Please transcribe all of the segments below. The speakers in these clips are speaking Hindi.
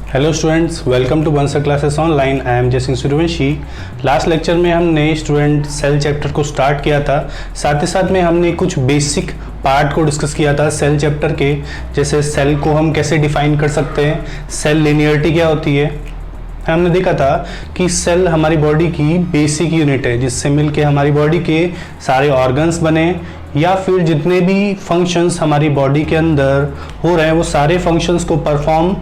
Hello students, welcome to Bansal classes online. I am Jay Singh Suryavanshi. Last lecture में हमने स्टूडेंट सेल चैप्टर को स्टार्ट किया था, साथ ही साथ में हमने कुछ बेसिक पार्ट को डिस्कस किया था सेल चैप्टर के, जैसे सेल को हम कैसे डिफाइन कर सकते हैं, सेल लिनियरिटी क्या होती है। हमने देखा था कि सेल हमारी बॉडी की बेसिक यूनिट है, जिससे मिलके हमारी बॉडी के सारे ऑर्गन्स बने या फिर जितने भी फंक्शंस हमारी बॉडी के अंदर हो रहे हैं वो सारे फंक्शंस को परफॉर्म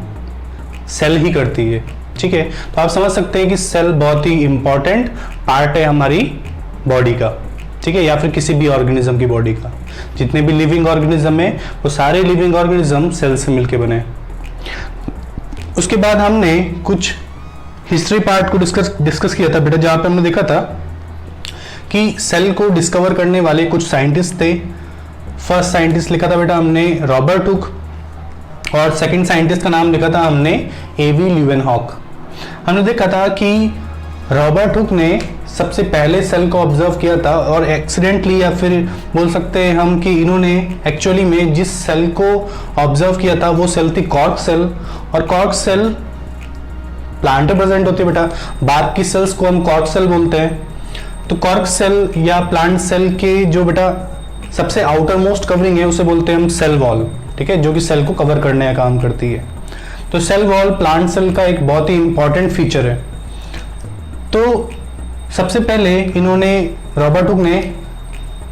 सेल ही करती है। ठीक है, तो आप समझ सकते हैं कि सेल बहुत ही इंपॉर्टेंट पार्ट है हमारी बॉडी का, ठीक है, या फिर किसी भी ऑर्गेनिज्म की बॉडी का। जितने भी लिविंग ऑर्गेनिज्म है वो सारे लिविंग ऑर्गेनिज्म सेल से मिलके बने। उसके बाद हमने कुछ हिस्ट्री पार्ट को डिस्कस किया था बेटा, जहां पे हमने देखा था कि सेल को डिस्कवर करने वाले कुछ साइंटिस्ट थे। फर्स्ट साइंटिस्ट लिखा था बेटा हमने रॉबर्ट हुक, और सेकंड साइंटिस्ट का नाम लिखा था हमने एवी ल्यूवेनहॉक। हमने देखा था कि रॉबर्ट हुक ने सबसे पहले सेल को ऑब्जर्व किया था, और एक्सीडेंटली या फिर बोल सकते हैं हम कि इन्होंने एक्चुअली में जिस सेल को ऑब्जर्व किया था वो सेल थी कॉर्क सेल, और कॉर्क सेल प्लांट में प्रेजेंट होती है बेटा। बाकी की सेल्स को हम कॉर्क सेल बोलते हैं। तो कॉर्क सेल या प्लांट सेल के जो बेटा सबसे आउटर मोस्ट कवरिंग है उसे बोलते हैं हम सेल वॉल, ठीक है, जो कि सेल को कवर करने का काम करती है। तो सेल वॉल प्लांट सेल का एक बहुत ही इंपॉर्टेंट फीचर है। तो सबसे पहले इन्होंने रॉबर्ट हुक ने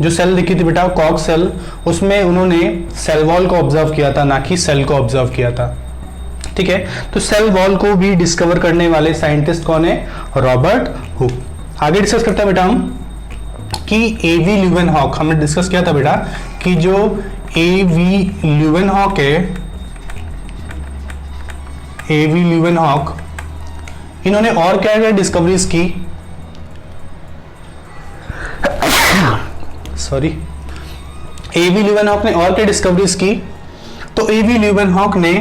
जो सेल देखी थी बेटा कॉर्क सेल, उसमें उन्होंने सेल वॉल को ऑब्जर्व किया था, ना कि सेल को ऑब्जर्व किया था। ठीक है, तो सेल वॉल को भी डिस्कवर करने वाले साइंटिस्ट कौन है? Robert Hooke. आगे डिस्कस करते हैं बेटा हम कि एवी ल्यूवेनहॉक। हमने डिस्कस किया था बेटा कि जो एवी ल्यूवेनहॉक है, एवी ल्यूवेनहॉक, इन्होंने और क्या क्या डिस्कवरीज की, सॉरी, एवी ल्यूवेनहॉक ने और क्या डिस्कवरीज की? तो एवी ल्यूवेनहॉक ने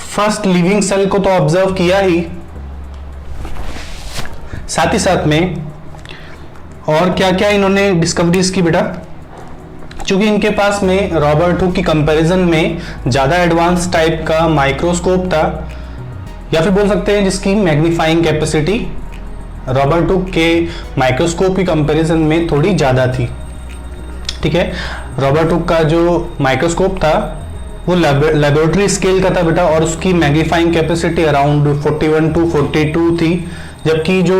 फर्स्ट लिविंग सेल को तो ऑब्जर्व किया ही, साथ ही साथ में और क्या क्या इन्होंने डिस्कवरीज की बेटा? चूंकि इनके पास में रॉबर्ट हुक की कंपैरिजन में ज्यादा एडवांस टाइप का माइक्रोस्कोप था, या फिर बोल सकते हैं जिसकी मैग्नीफाइंग कैपेसिटी रॉबर्ट हुक के माइक्रोस्कोप की कंपैरिजन में थोड़ी ज्यादा थी। ठीक है, रॉबर्ट हुक का जो माइक्रोस्कोप था वो लेबोरेटरी स्केल का था बेटा, और उसकी मैग्नीफाइंग कैपेसिटी अराउंड 41 to 42 थी, जबकि जो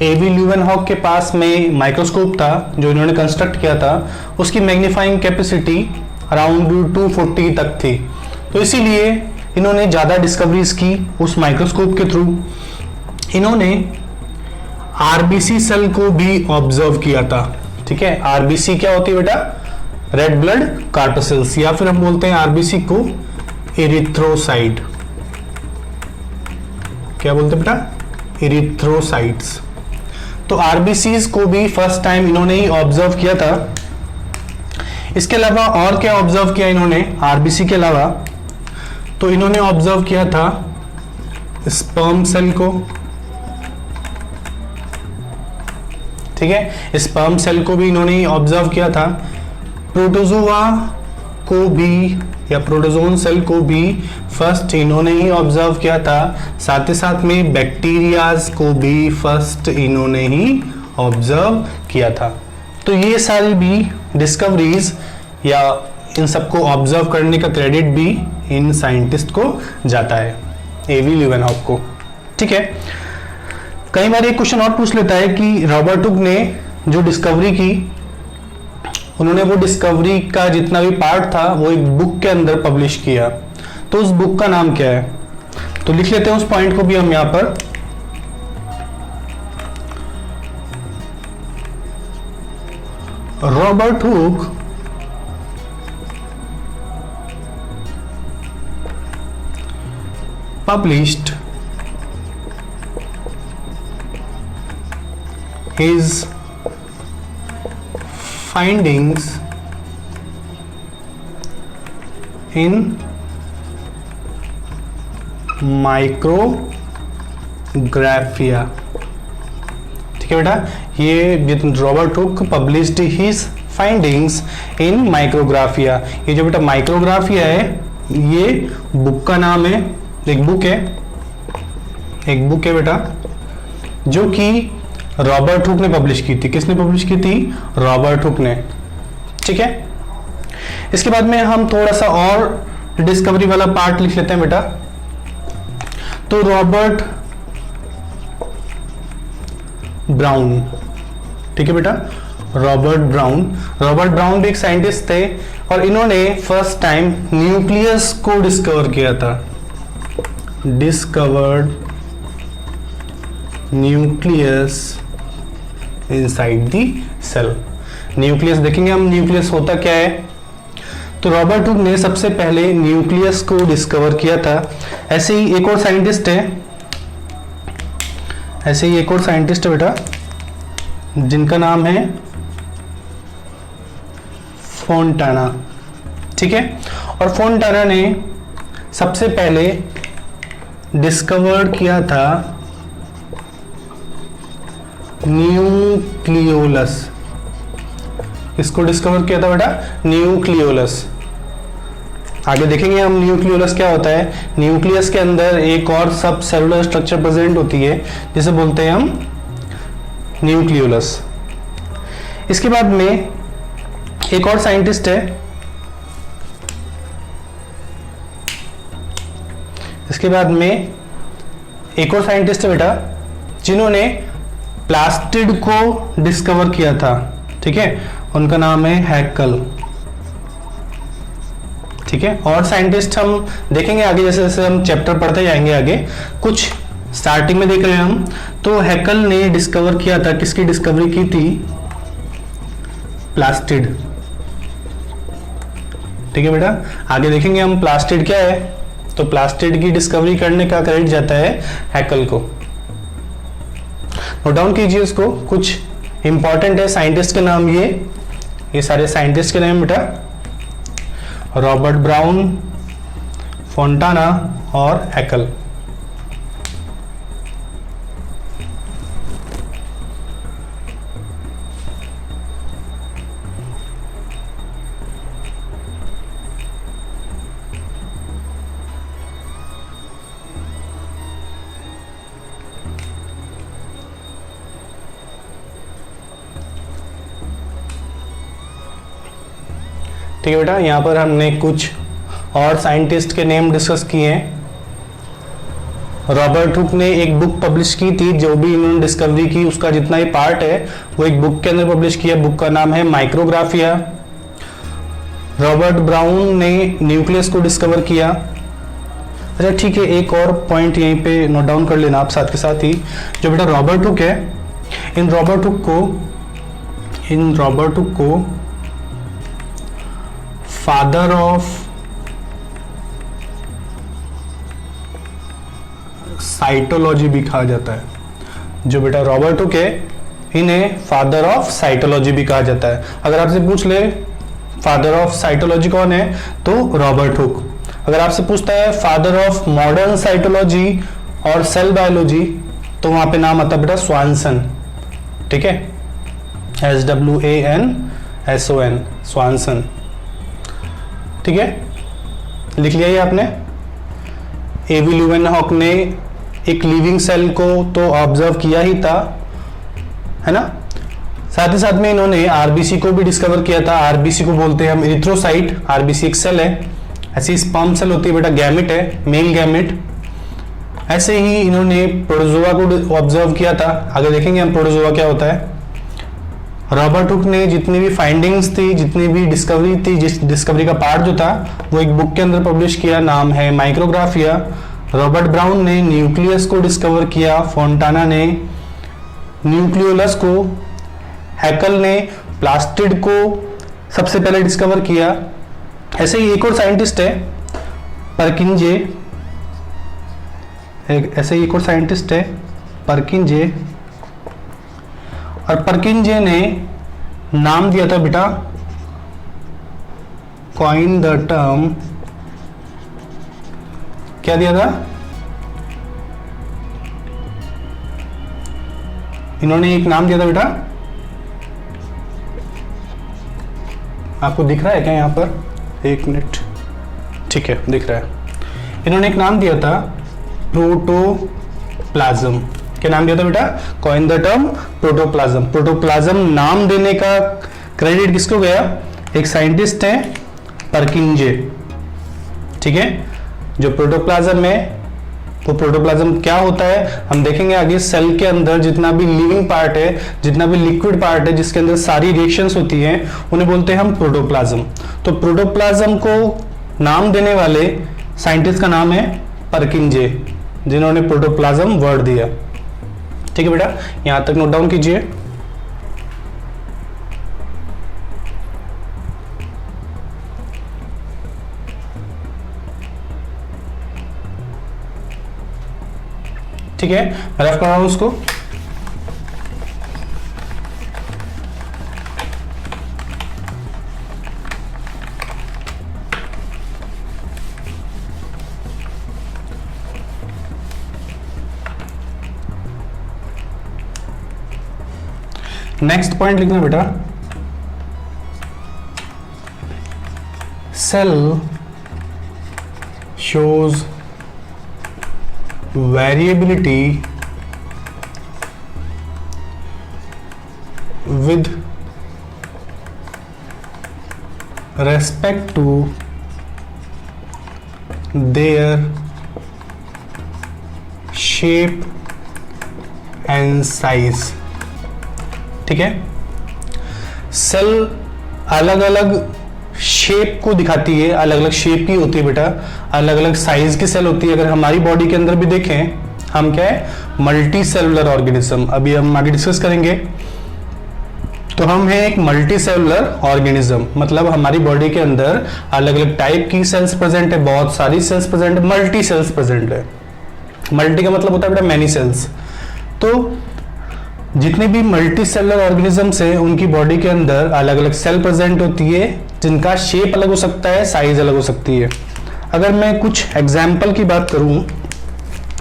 एवी ल्यूवेनहॉक के पास में माइक्रोस्कोप था जो इन्होंने कंस्ट्रक्ट किया था उसकी मैग्नीफाइंग कैपेसिटी अराउंड 240 तक थी। तो इसीलिए इन्होंने ज़्यादा डिस्कवरीज की उस माइक्रोस्कोप के थ्रू। इन्होंने आरबीसी सेल को भी ऑब्जर्व किया था। ठीक है, आरबीसी क्या होती है बेटा? रेड ब्लड कार्टोसेल्स, या फिर हम बोलते हैं आरबीसी को एरिथ्रोसाइट। क्या बोलते हैं बेटा? एरिथ्रोसाइट्स। तो आरबीसीज को भी फर्स्ट टाइम इन्होंने ही ऑब्जर्व किया था। इसके अलावा और क्या ऑब्जर्व किया इन्होंने आरबीसी के अलावा? तो इन्होंने ऑब्जर्व किया था स्पर्म सेल को। ठीक है, स्पर्म सेल को भी इन्होंने ही ऑब्जर्व किया था। प्रोटोजोआ को भी या प्रोटोजोन सेल को भी फर्स्ट इन्होंने ही ऑब्जर्व किया था। साथ ही साथ में बैक्टीरियाज को भी फर्स्ट इन्होंने ही ऑब्जर्व किया था। तो ये सारी भी डिस्कवरीज या इन सबको ऑब्जर्व करने का क्रेडिट भी इन साइंटिस्ट को जाता है, एवी ल्यूवेनहॉक को। ठीक है, कई बार एक क्वेश्चन और पूछ लेता है कि रॉबर्ट हुक ने जो डिस्कवरी की, उन्होंने वो डिस्कवरी का जितना भी पार्ट था वो एक बुक के अंदर पब्लिश किया। तो उस बुक का नाम क्या है? तो लिख लेते हैं उस पॉइंट को भी हम यहां पर। Robert Hooke published his findings in micrographia। ठीक है बेटा, ये Robert Hooke published his findings इन माइक्रोग्राफिया। ये जो बेटा माइक्रोग्राफिया है ये बुक का नाम है, एक बुक है बेटा, जो कि रॉबर्ट हुक ने पब्लिश की थी। किसने पब्लिश की थी? रॉबर्ट हुक ने। ठीक है, इसके बाद में हम थोड़ा सा और डिस्कवरी वाला पार्ट लिख लेते हैं बेटा। तो रॉबर्ट ब्राउन, ठीक है बेटा, रॉबर्ट ब्राउन भी एक साइंटिस्ट थे और इन्होंने फर्स्ट टाइम न्यूक्लियस को डिस्कवर किया था। Discovered nucleus inside the cell. Nucleus देखेंगे हम, न्यूक्लियस होता क्या है। तो रॉबर्ट हुक ने सबसे पहले न्यूक्लियस को डिस्कवर किया था। ऐसे ही एक और साइंटिस्ट है बेटा, जिनका नाम है फोंटाना। ठीक है, और फोंटाना ने सबसे पहले डिस्कवर किया था न्यूक्लियोलस। इसको डिस्कवर किया था बेटा, न्यूक्लियोलस। आगे देखेंगे हम न्यूक्लियोलस क्या होता है। न्यूक्लियस के अंदर एक और सब सेलुलर स्ट्रक्चर प्रेजेंट होती है, जिसे बोलते हैं हम न्यूक्लियोलस। इसके बाद में एक और साइंटिस्ट है, बेटा, जिन्होंने प्लास्टिड को डिस्कवर किया था। ठीक है, उनका नाम है हैकल। ठीक है, और साइंटिस्ट हम देखेंगे आगे, जैसे जैसे हम चैप्टर पढ़ते जाएंगे आगे। कुछ स्टार्टिंग में देख रहे हैं हम, तो हैकल ने डिस्कवर किया था, किसकी डिस्कवरी की थी? प्लास्टिड। ठीक है बेटा, आगे देखेंगे हम प्लास्टिड क्या है। तो प्लास्टिड की डिस्कवरी करने का क्रेडिट जाता है हैकल को। नोट डाउन कीजिए उसको, कुछ इंपॉर्टेंट है साइंटिस्ट के नाम। ये सारे साइंटिस्ट के नाम बेटा, रॉबर्ट ब्राउन, फोंटाना और हैकल। ठीक है बेटा, यहाँ पर हमने कुछ और साइंटिस्ट के नेम डिस्कस किए हैं। रॉबर्ट हुक ने एक बुक पब्लिश की थी, जो भी इन्होंने डिस्कवरी की उसका जितना ही पार्ट है वो एक बुक के अंदर पब्लिश किया। बुक का नाम है माइक्रोग्राफिया। रॉबर्ट ब्राउन ने न्यूक्लियस को डिस्कवर किया। अच्छा ठीक है, एक और पॉइंट यहीं पे नोट डाउन कर लेना आप साथ के साथ ही। जो बेटा रॉबर्ट हुक है, इन रॉबर्ट हुक को फादर ऑफ साइटोलॉजी भी कहा जाता है। जो बेटा रॉबर्ट हुक है, इन्हें फादर ऑफ साइटोलॉजी भी कहा जाता है। अगर आपसे पूछ ले फादर ऑफ साइटोलॉजी कौन है, तो रॉबर्ट हुक। अगर आपसे पूछता है फादर ऑफ मॉडर्न साइटोलॉजी और सेल बायोलॉजी, तो वहां पे नाम आता है बेटा स्वानसन। ठीक है, SWANSON, स्वानसन। ठीक है, लिख लिया ये आपने। एवी ल्यूवेनहॉक ने एक लिविंग सेल को तो ऑब्जर्व किया ही था, है ना। साथ ही साथ में इन्होंने आरबीसी को भी डिस्कवर किया था। आरबीसी को बोलते हैं हम इरिथ्रोसाइट। आरबीसी एक सेल है, ऐसी स्पर्म सेल होती है बेटा, गैमेट है, मेल गैमेट। ऐसे ही इन्होंने प्रोटोजोआ को ऑब्जर्व किया था। आगे देखेंगे हम प्रोटोजोआ क्या होता है। रॉबर्ट हुक ने जितनी भी फाइंडिंग्स थी, जितनी भी डिस्कवरी थी, जिस डिस्कवरी का पार्ट जो था वो एक बुक के अंदर पब्लिश किया, नाम है माइक्रोग्राफिया। रॉबर्ट ब्राउन ने न्यूक्लियस को डिस्कवर किया, फोंटाना ने न्यूक्लियोलस को, हैकल ने प्लास्टिड को सबसे पहले डिस्कवर किया। ऐसे ही एक और साइंटिस्ट है परकिंजे, परकिंजे। और परकिंजे ने नाम दिया था बेटा, कॉइन द टर्म, क्या दिया था? इन्होंने एक नाम दिया था बेटा, आपको दिख रहा है क्या यहाँ पर? एक मिनट। ठीक है, दिख रहा है। इन्होंने एक नाम दिया था प्रोटोप्लाज्म। क्या नाम दिया था बेटा? Coin the term protoplasm. Protoplasm नाम देने का क्रेडिट किसको गया? एक साइंटिस्ट है परकिंजे। ठीक है, जो प्रोटोप्लाज्म है वो प्रोटोप्लाज्म क्या होता है हम देखेंगे आगे। सेल के अंदर जितना भी लिविंग पार्ट है, जितना भी लिक्विड पार्ट है, जिसके अंदर सारी रिएक्शंस होती हैं, उन्हें बोलते हैं हम प्रोटोप्लाज्म। तो प्रोटोप्लाज्म को नाम देने वाले साइंटिस्ट का नाम है परकिंजे, जिन्होंने प्रोटोप्लाज्म वर्ड दिया। ठीक है बेटा, यहां तक नोट डाउन कीजिए। ठीक है, मैं रफ कर रहा हूं उसको। नेक्स्ट पॉइंट लिखना बेटा, cell shows variability with respect to their shape and size। ठीक है, सेल अलग अलग शेप को दिखाती है, अलग अलग शेप की होती है बेटा, अलग अलग साइज की सेल होती है। अगर हमारी बॉडी के अंदर भी देखें, हम क्या है? Multi cellular organism. अभी हम आगे डिस्कस करेंगे। तो हम हैं एक मल्टी सेलुलर ऑर्गेनिज्म, मतलब हमारी बॉडी के अंदर अलग अलग टाइप की सेल्स प्रेजेंट है, बहुत सारी सेल्स प्रेजेंट है, मल्टी सेल्स प्रेजेंट है। मल्टी का मतलब होता है बेटा मैनी सेल्स। तो जितने भी मल्टी सेलुलर ऑर्गेनिजम्स है उनकी बॉडी के अंदर अलग अलग सेल प्रेजेंट होती है, जिनका शेप अलग हो सकता है, साइज अलग हो सकती है। अगर मैं कुछ एग्जाम्पल की बात करूं,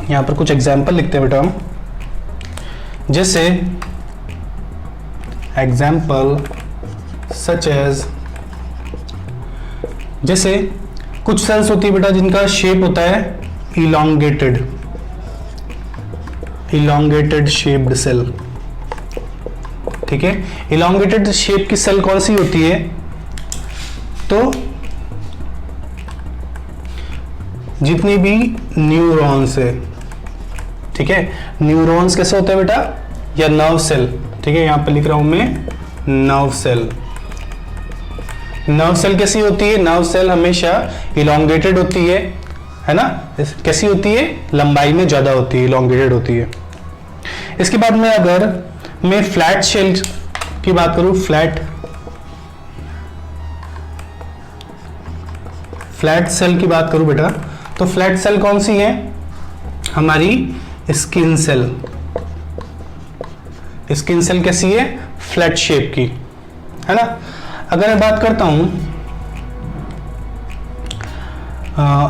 यहां पर कुछ एग्जाम्पल लिखते हैं बेटा हम। जैसे एग्जाम्पल सच एज, जैसे कुछ सेल्स होती है बेटा जिनका शेप होता है इलोंगेटेड शेप्ड सेल। ठीक है, इलोंगेटेड शेप की सेल कौन सी होती है? तो जितनी भी न्यूरॉन्स है, ठीक है, न्यूरॉन्स कैसे होते हैं बेटा? या नर्व सेल। ठीक है, यहां पर लिख रहा हूं मैं नर्व सेल। नर्व सेल कैसी होती है? नर्व सेल हमेशा इलोंगेटेड होती है ना? कैसी होती है? लंबाई में ज्यादा होती है, इलोंगेटेड होती है। इसके बाद में अगर मैं फ्लैट सेल की बात करूं, फ्लैट सेल की बात करूं बेटा, तो फ्लैट सेल कौन सी है? हमारी स्किन सेल। स्किन सेल कैसी है? फ्लैट शेप की, है ना? अगर मैं बात करता हूं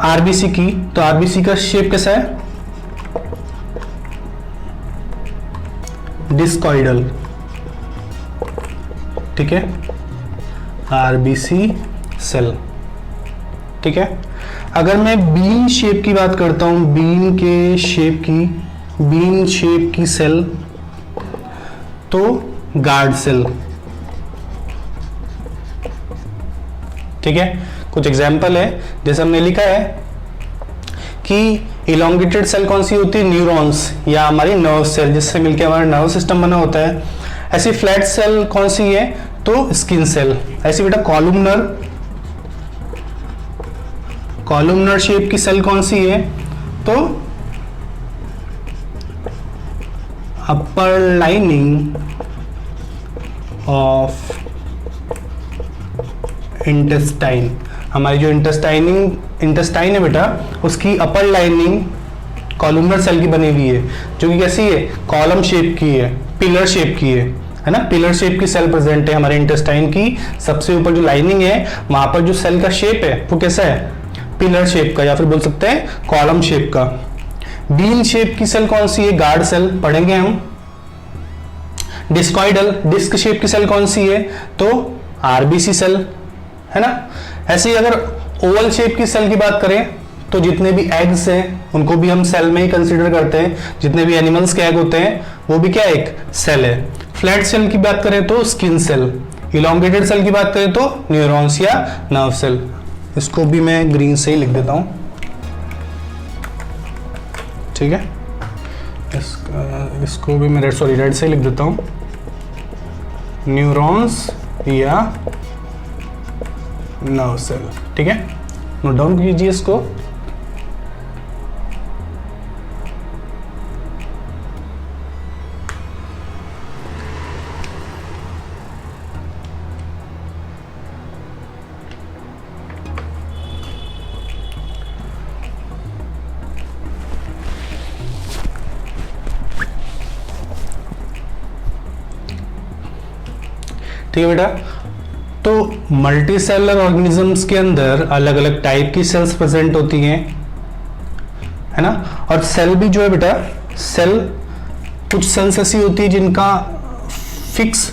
आरबीसी की, तो आरबीसी का शेप कैसा है? डिस्कॉइडल। ठीक है, आरबीसी सेल। ठीक है, अगर मैं बीन शेप की बात करता हूं, बीन शेप की सेल, तो गार्ड सेल। ठीक है, कुछ एग्जाम्पल है, जैसे हमने लिखा है कि इलोंगेटेड सेल कौन सी होती है? न्यूरॉन्स या हमारी नर्व सेल, जिससे मिलकर हमारा नर्व सिस्टम बना होता है। ऐसी फ्लैट सेल कौन सी है? तो स्किन सेल। ऐसी बेटा कॉलुमनर शेप की सेल कौन सी है? तो अपर लाइनिंग ऑफ इंटेस्टाइन। हमारी जो इंटेस्टाइन है बेटा, उसकी अपर लाइनिंग कॉलुमनर सेल की बनी हुई है, जो कि कैसी है? कॉलम शेप की है, पिलर शेप की है ना? पिलर शेप की सेल प्रेजेंट है हमारे इंटेस्टाइन की। सबसे ऊपर जो लाइनिंग है, वहां पर जो सेल का शेप है वो कैसा है? पिलर शेप का, या फिर बोल सकते हैं कॉलम शेप का। बीन शेप की सेल कौन सी है? गार्ड सेल, पढ़ेंगे हम। डिस्कॉइडल, डिस्क शेप की सेल कौन सी है? तो आरबीसी सेल, है ना? ऐसे ही अगर ओवल शेप की सेल की बात करें तो जितने भी एग्स हैं उनको भी हम सेल में ही कंसीडर करते हैं, जितने भी एनिमल्स के एग होते हैं वो भी क्या एक सेल है। फ्लैट सेल की बात करें तो स्किन सेल, इलोंगेटेड सेल की बात करें तो न्यूरॉन्स या नर्व सेल। इसको भी मैं ग्रीन से ही लिख देता हूं, ठीक है। इसको भी मैं रेड से ही लिख देता हूं, न्यूरॉन्स या नर्व सेल, ठीक है। नोट डाउन कीजिए इसको। ठीक है बेटा, तो मल्टी सेलुलर ऑर्गेनिजम्स के अंदर अलग अलग टाइप की सेल्स प्रेजेंट होती हैं, है ना। और सेल भी जो है बेटा, सेल कुछ सेल्स ऐसी होती है जिनका फिक्स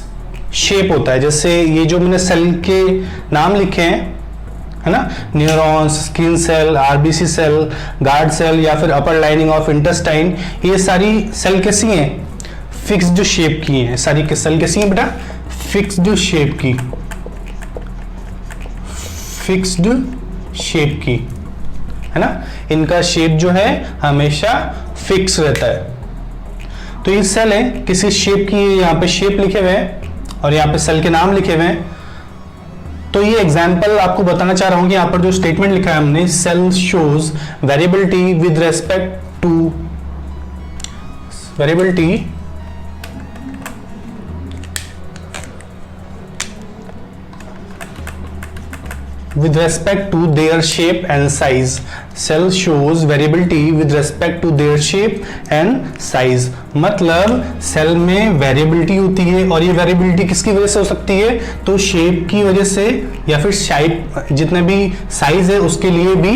शेप होता है, जैसे ये जो मैंने सेल के नाम लिखे हैं, है ना, neurons, skin cell, RBC cell, guard cell या फिर अपर लाइनिंग ऑफ इंटेस्टाइन, ये सारी सेल कैसी हैं, फिक्स्ड शेप की हैं। सारी सेल कैसी हैं बेटा, फिक्स्ड शेप की, फिक्स्ड शेप की, है ना। इनका शेप जो है हमेशा फिक्स रहता है। तो ये सेल है किसी शेप की, यहाँ पे शेप लिखे हुए हैं और यहाँ पे सेल के नाम लिखे हुए हैं। तो ये एग्जाम्पल आपको बताना चाह रहा हूं कि यहाँ पर जो स्टेटमेंट लिखा है हमने, cell shows variability with respect to variability with respect to their shape and size. Cell shows variability with respect to their shape and size. मतलब सेल में वेरिएबिलिटी होती है और ये वेरिएबिलिटी किसकी वजह से हो सकती है, तो शेप की वजह से या फिर शेप जितने भी साइज है उसके लिए भी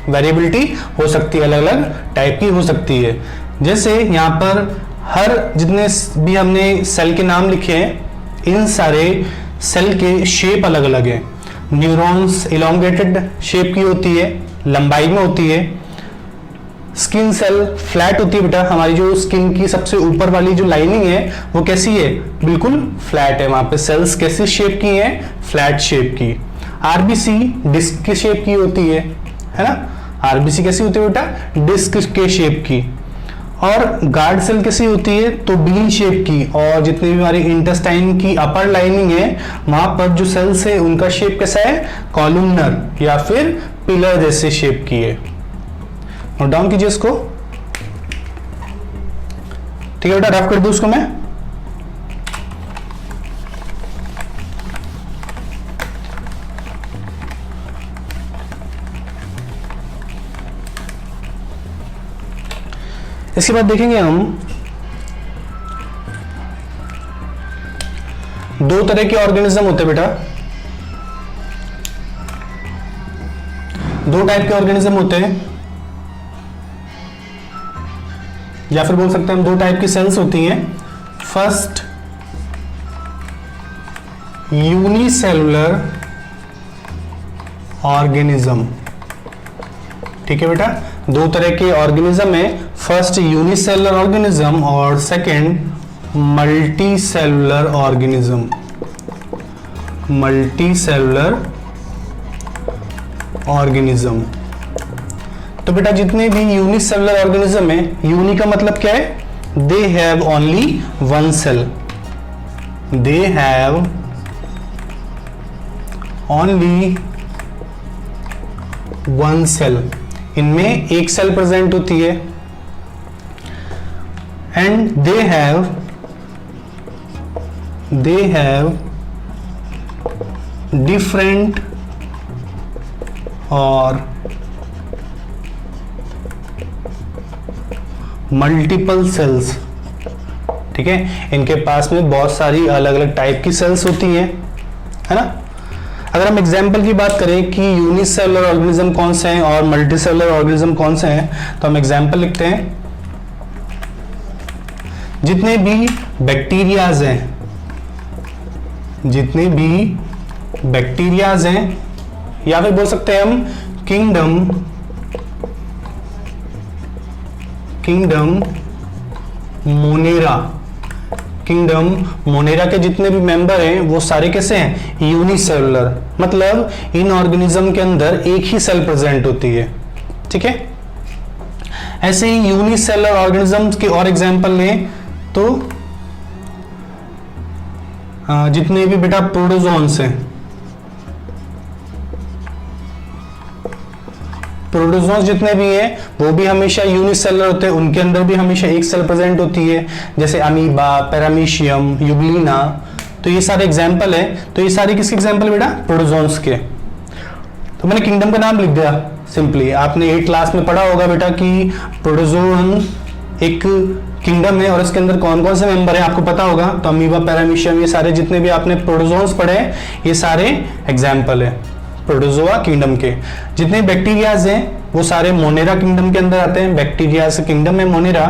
वेरिएबिलिटी हो सकती है, अलग अलग टाइप की हो सकती है। जैसे यहाँ पर हर जितने भी हमने सेल के नाम लिखे हैं, इन सारे सेल के शेप अलग अलग हैं। न्यूरॉन्स इलोंगेटेड शेप की होती है, लंबाई में होती है। स्किन सेल फ्लैट होती है बेटा, हमारी जो स्किन की सबसे ऊपर वाली जो लाइनिंग है वो कैसी है, बिल्कुल फ्लैट है। वहां पे सेल्स कैसी शेप की है, फ्लैट शेप की। आरबीसी डिस्क के शेप की होती है ना। आरबीसी कैसी होती है बेटा, डिस्क के शेप की। और गार्ड सेल कैसी होती है, तो बीन शेप की। और जितनी भी हमारी इंटेस्टाइन की अपर लाइनिंग है वहां पर जो सेल्स है उनका शेप कैसा है, कॉलमनर या फिर पिलर जैसे शेप की है। नोट डाउन कीजिए इसको, ठीक है बेटा। रफ कर दूं उसको मैं। इसके बाद देखेंगे हम दो तरह के ऑर्गेनिज्म होते हैं बेटा, दो टाइप के ऑर्गेनिज्म होते हैं, या फिर बोल सकते हैं हम दो टाइप की सेल्स होती हैं। फर्स्ट यूनिसेलुलर ऑर्गेनिज्म, ठीक है बेटा। दो तरह के ऑर्गेनिज्म है, फर्स्ट यूनिसेलुलर ऑर्गेनिज्म और second multi cellular organism. Multi cellular organism, तो बेटा जितने भी यूनिसेलुलर ऑर्गेनिज्म है, यूनि का मतलब क्या है, they have only one cell, they have only one cell, इनमें एक सेल प्रेजेंट होती है। एंड दे हैव डिफरेंट और मल्टीपल सेल्स, ठीक है। इनके पास में बहुत सारी अलग अलग टाइप की सेल्स होती हैं, है ना। अगर हम एग्जाम्पल की बात करें कि यूनिसेलुलर ऑर्गेनिज्म कौन से हैं और मल्टीसेलुलर ऑर्गेनिज्म कौन से हैं, तो हम एग्जाम्पल लिखते हैं। जितने भी बैक्टीरियाज हैं, जितने भी बैक्टीरियाज हैं या फिर बोल सकते हैं हम किंगडम मोनेरा। किंगडम मोनेरा के जितने भी मेंबर हैं वो सारे कैसे हैं, यूनिसेलुलर, मतलब इन ऑर्गेनिज्म के अंदर एक ही सेल प्रेजेंट होती है। ठीक है, ऐसे ही यूनिसेलुलर ऑर्गेनिजम्स के और एग्जांपल लें तो जितने भी बेटा प्रोटोजोन्स हैं, प्रोटोजोन्स जितने भी हैं वो भी हमेशा यूनिसेलुलर होते हैं, उनके अंदर भी हमेशा एक सेल प्रेजेंट होती है, जैसे अमीबा, पैरामीशियम, यूग्लिना। तो ये सारे एग्जांपल है। तो ये सारे किसके एग्जांपल बेटा, प्रोटोजोन्स के। तो मैंने किंगडम का नाम लिख दिया सिंपली। आपने 8 क्लास में पढ़ा होगा बेटा कि प्रोटोजोन एक किंगडम है और इसके अंदर कौन कौन से मेंबर है आपको पता होगा। तो अमीबा, पैरामीशियम, ये सारे जितने भी आपने प्रोटोजोन्स पढ़े ये सारे एग्जाम्पल है प्रोटोजोआ किंगडम के। जितने बैक्टीरियाज हैं वो सारे मोनेरा किंगडम के अंदर आते हैं। बैक्टीरिया से किंगडम है मोनेरा,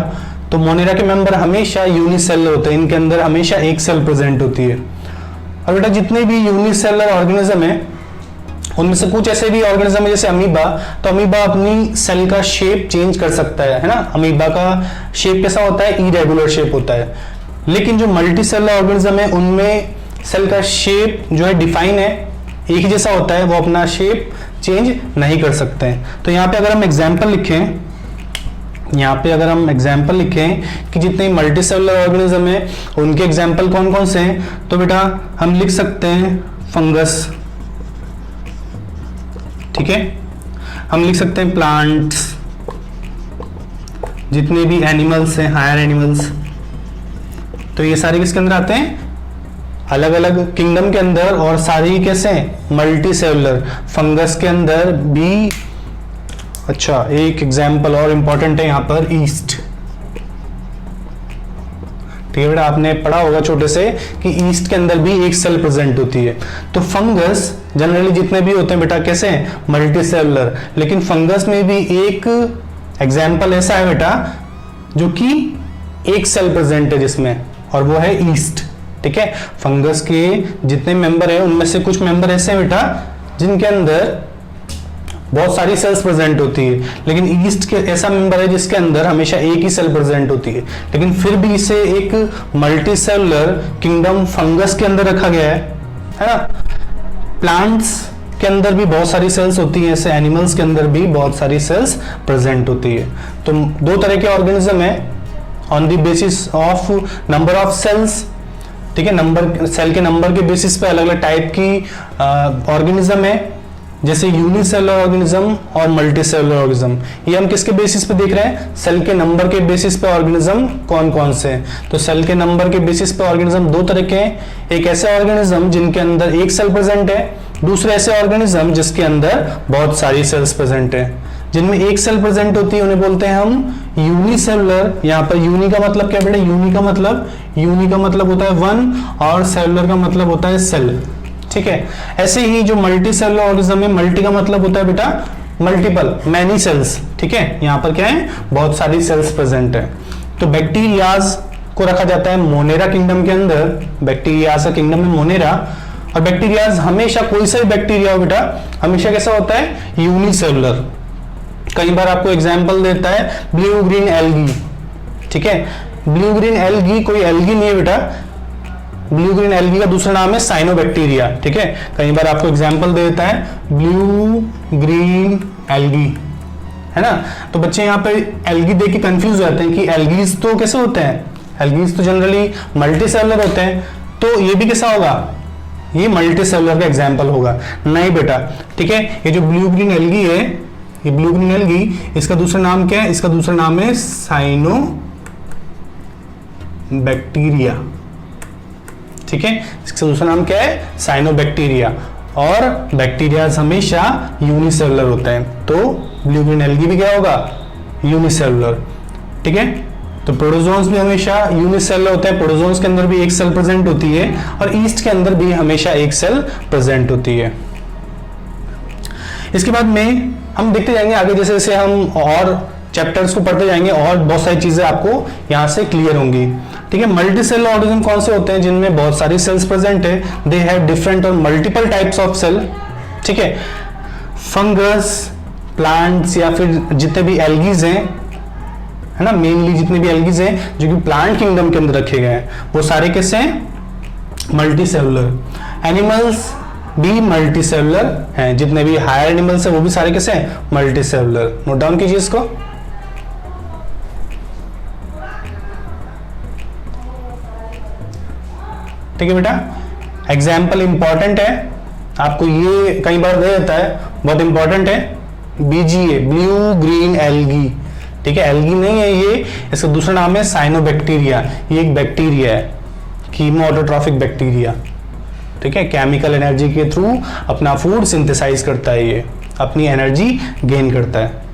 तो मोनेरा के मेंबर हमेशा यूनिसेलुलर होते हैं, इनके अंदर हमेशा एक सेल प्रेजेंट होती है। और बेटा जितने भी यूनिसेलुलर ऑर्गेनिज्म है उनमें से कुछ ऐसे भी ऑर्गेनिज्म है जैसे अमीबा, तो अमीबा अपनी सेल का शेप चेंज कर सकता है ना। अमीबा का शेप कैसा होता है, इरेगुलर शेप होता है। लेकिन जो मल्टी सेलुलर ऑर्गेनिज्म है उनमें सेल का शेप जो है डिफाइन है, एक ही जैसा होता है, वो अपना शेप चेंज नहीं कर सकते हैं। तो यहाँ पे अगर हम एग्जाम्पल लिखें, कि जितने मल्टी सेलुलर ऑर्गेनिज्म है उनके एग्जाम्पल कौन कौन से हैं, तो बेटा हम लिख सकते हैं फंगस, ठीक है, हम लिख सकते हैं प्लांट्स, जितने भी एनिमल्स हैं, हायर एनिमल्स, तो ये सारे किसके अंदर आते हैं, अलग अलग किंगडम के अंदर, और सारी कैसे मल्टी सेलुलर। फंगस के अंदर भी, अच्छा एक एग्जाम्पल और इंपॉर्टेंट है यहाँ पर, ईस्ट। ठीक है बेटा, आपने पढ़ा होगा छोटे से कि ईस्ट के अंदर भी एक सेल प्रेजेंट होती है। तो फंगस जनरली जितने भी होते हैं बेटा कैसे मल्टी सेलुलर, लेकिन फंगस में भी एक एग्जाम्पल ऐसा है बेटा जो कि एक सेल प्रेजेंट है जिसमें, और वो है ईस्ट। ठीक है, फंगस के जितने मेंबर हैं उनमें से कुछ मेंबर ऐसे हैं बेटा जिनके अंदर बहुत सारी सेल्स प्रेजेंट होती है, लेकिन ईस्ट के ऐसा मेंबर है जिसके अंदर हमेशा एक ही सेल प्रेजेंट होती है, लेकिन फिर भी इसे एक मल्टी सेलुलर किंगडम फंगस के अंदर रखा गया है ना। प्लांट्स के अंदर भी बहुत सारी सेल्स होती हैं, ऐसे एनिमल्स के अंदर भी बहुत सारी सेल्स प्रेजेंट होती है। तो दो तरह के ऑर्गेनिज्म है on the basis of number of cells. ठीक है, नंबर, सेल के नंबर के बेसिस पे अलग अलग टाइप की ऑर्गेनिज्म है, जैसे यूनिसेलुलर ऑर्गेनिज्म और मल्टी सेलुलर ऑर्गेनिज्म। ये हम किसके बेसिस पे देख रहे हैं, सेल के नंबर के बेसिस पे ऑर्गेनिज्म कौन कौन से हैं। तो सेल के नंबर के बेसिस पे ऑर्गेनिज्म दो तरह के हैं, एक ऐसे ऑर्गेनिज्म जिनके अंदर एक सेल प्रेजेंट है, दूसरे ऐसे ऑर्गेनिज्म जिसके अंदर बहुत सारी सेल्स प्रेजेंट है। जिनमें एक सेल प्रेजेंट होती है उन्हें बोलते हैं हम यूनिसेलुलर। यहाँ पर यूनि का मतलब क्या बेटा, यूनि का मतलब होता है वन, और सेलुलर का मतलब होता है सेल। ठीक है, ऐसे ही जो मल्टी सेलुलर ऑर्गेनिज्म है, मल्टी का मतलब होता है बेटा मल्टीपल, मैनी सेल्स। ठीक है, यहाँ पर क्या है, बहुत सारी सेल्स प्रेजेंट है। तो बैक्टीरियाज को रखा जाता है मोनेरा किंगडम के अंदर, बैक्टीरियाज का किंगडम है मोनेरा। और बैक्टीरियाज हमेशा, कोई सा भी बैक्टीरिया हो बेटा, हमेशा कैसा होता है, यूनिसेलुलर। कई बार आपको एग्जाम्पल देता है ब्लू ग्रीन एल्गी। ठीक है, ब्लू ग्रीन एल्गी कोई एल्गी नहीं है बेटा, ब्लू ग्रीन एल्गी का दूसरा नाम है साइनोबैक्टीरिया। ठीक है, कई बार आपको एग्जाम्पल देता है ब्लू ग्रीन एल्गी, है ना। तो बच्चे यहाँ पे एल्गी देख के कंफ्यूज हो जाते हैं कि एल्गीज तो कैसे होते हैं, एल्गीज तो जनरली मल्टी सेलुलर होते हैं, तो ये भी कैसा होगा, ये मल्टी सेलुलर का एग्जाम्पल होगा। नहीं बेटा, ठीक है, ये जो ब्लू ग्रीन एल्गी है, ये ब्लू ग्रीन एल्गी, इसका दूसरा नाम क्या है, इसका दूसरा नाम है साइनोबैक्टीरिया। ठीक है, इसका दूसरा नाम क्या है, साइनोबैक्टीरिया। और बैक्टीरिया हमेशा यूनिसेलुलर होते हैं, तो ब्लू ग्रीन एल्गी भी क्या होगा, यूनिसेलुलर। ठीक है, तो प्रोटोजोन्स भी हमेशा यूनिसेलुलर होते हैं, प्रोटोजोन्स के अंदर भी एक सेल प्रेजेंट होती है, और ईस्ट के अंदर भी हमेशा एक सेल प्रेजेंट होती है। इसके बाद में हम देखते जाएंगे आगे, जैसे जैसे हम और चैप्टर्स को पढ़ते जाएंगे और बहुत सारी चीजें आपको यहां से क्लियर होंगी। ठीक है, मल्टी सेलुलर ऑर्गेनिज्म कौन से होते हैं, जिनमें बहुत सारी सेल्स प्रेजेंट है, दे हैव डिफरेंट और मल्टीपल टाइप्स ऑफ सेल। ठीक है, फंगस, प्लांट्स या फिर जितने भी एल्गीज हैं, है ना, मेनली जितने भी एल्गीज हैं जो कि प्लांट किंगडम के अंदर रखे गए हैं, वो सारे कैसे हैं, मल्टी सेलुलर। एनिमल्स भी मल्टी सेलुलर हैं, जितने भी हायर एनिमल्स हैं वो भी सारे कैसे हैं, मल्टी सेलुलर। नोट डाउन कीजिए इसको। ठीक है बेटा, एग्जाम्पल इंपॉर्टेंट है, आपको ये कई बार दे देता है, बहुत इंपॉर्टेंट है। BGA, ब्लू ग्रीन एल्गी, ठीक है, एल्गी नहीं है ये, इसका दूसरा नाम है साइनोबैक्टीरिया। ये एक बैक्टीरिया है, कीमोऑटोट्रॉफिक बैक्टीरिया, ठीक है, केमिकल एनर्जी के थ्रू अपना फूड सिंथेसाइज करता है, ये अपनी एनर्जी गेन करता है।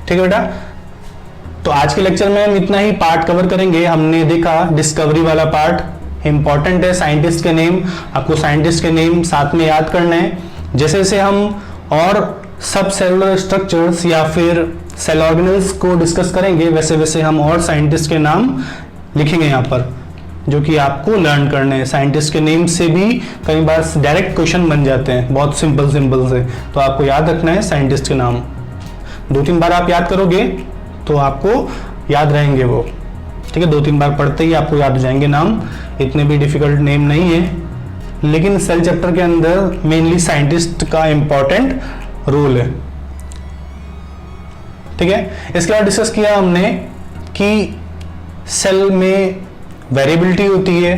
ठीक है बेटा, तो आज के लेक्चर में हम इतना ही पार्ट कवर करेंगे। हमने देखा डिस्कवरी वाला पार्ट इंपॉर्टेंट है, साइंटिस्ट के नेम, आपको साइंटिस्ट के नेम साथ में याद करना है। जैसे जैसे हम और सब सेलुलर स्ट्रक्चर्स या फिर सेल ऑर्गेनल्स को डिस्कस करेंगे, वैसे वैसे हम और साइंटिस्ट के नाम लिखेंगे यहाँ पर, जो कि आपको लर्न करने हैं। साइंटिस्ट के नेम से भी कई बार डायरेक्ट क्वेश्चन बन जाते हैं, बहुत सिंपल सिंपल से, तो आपको याद रखना है साइंटिस्ट के नाम। 2-3 बार आप याद करोगे तो आपको याद रहेंगे वो, ठीक है, 2-3 बार पढ़ते ही आपको याद हो जाएंगे नाम, इतने भी डिफिकल्ट नेम नहीं है। लेकिन सेल चैप्टर के अंदर मेनली साइंटिस्ट का इंपॉर्टेंट रोल है, ठीक है। इसके बाद डिस्कस किया हमने कि सेल में वेरिएबिलिटी होती है,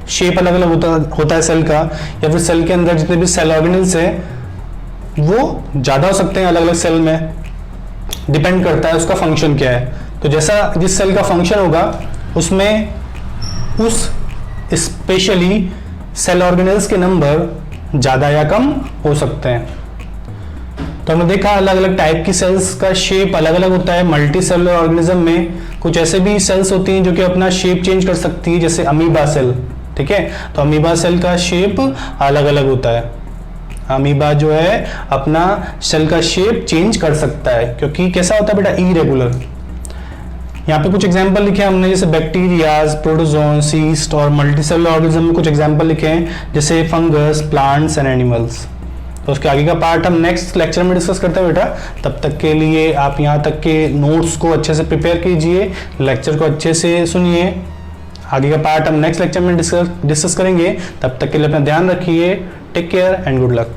शेप अलग अलग होता है सेल का, या फिर सेल के अंदर जितने भी सेल ऑर्गेनल्स है वो ज्यादा हो सकते हैं अलग अलग सेल में, डिपेंड करता है उसका फंक्शन क्या है। तो जैसा जिस सेल का फंक्शन होगा उसमें उस स्पेशली सेल ऑर्गेनल्स के नंबर ज्यादा या कम हो सकते हैं। तो हमने देखा अलग अलग टाइप की सेल्स का शेप अलग अलग होता है। मल्टी सेलुलर ऑर्गेनिज्म में कुछ ऐसे भी सेल्स होती हैं जो कि अपना शेप चेंज कर सकती है, जैसे अमीबा सेल, ठीक है। तो अमीबा सेल का शेप अलग अलग होता है। अमीबा जो है अपना सेल का शेप चेंज कर सकता है, क्योंकि कैसा होता है बेटा, इरेगुलर। यहाँ पे कुछ एग्जांपल लिखे हैं हमने, जैसे बैक्टीरियाज, प्रोटोजोन, सीस्ट, और मल्टीसेलुलर ऑर्गेनिज्म में कुछ एग्जांपल लिखे हैं जैसे फंगस, प्लांट्स एंड एनिमल्स। तो उसके आगे का पार्ट हम नेक्स्ट लेक्चर में डिस्कस करते हैं बेटा। तब तक के लिए आप यहाँ तक के नोट्स को अच्छे से प्रिपेयर कीजिए, लेक्चर को अच्छे से सुनिए। आगे का पार्ट हम नेक्स्ट लेक्चर में डिस्कस करेंगे। तब तक के लिए अपना ध्यान रखिए। Take care and good luck.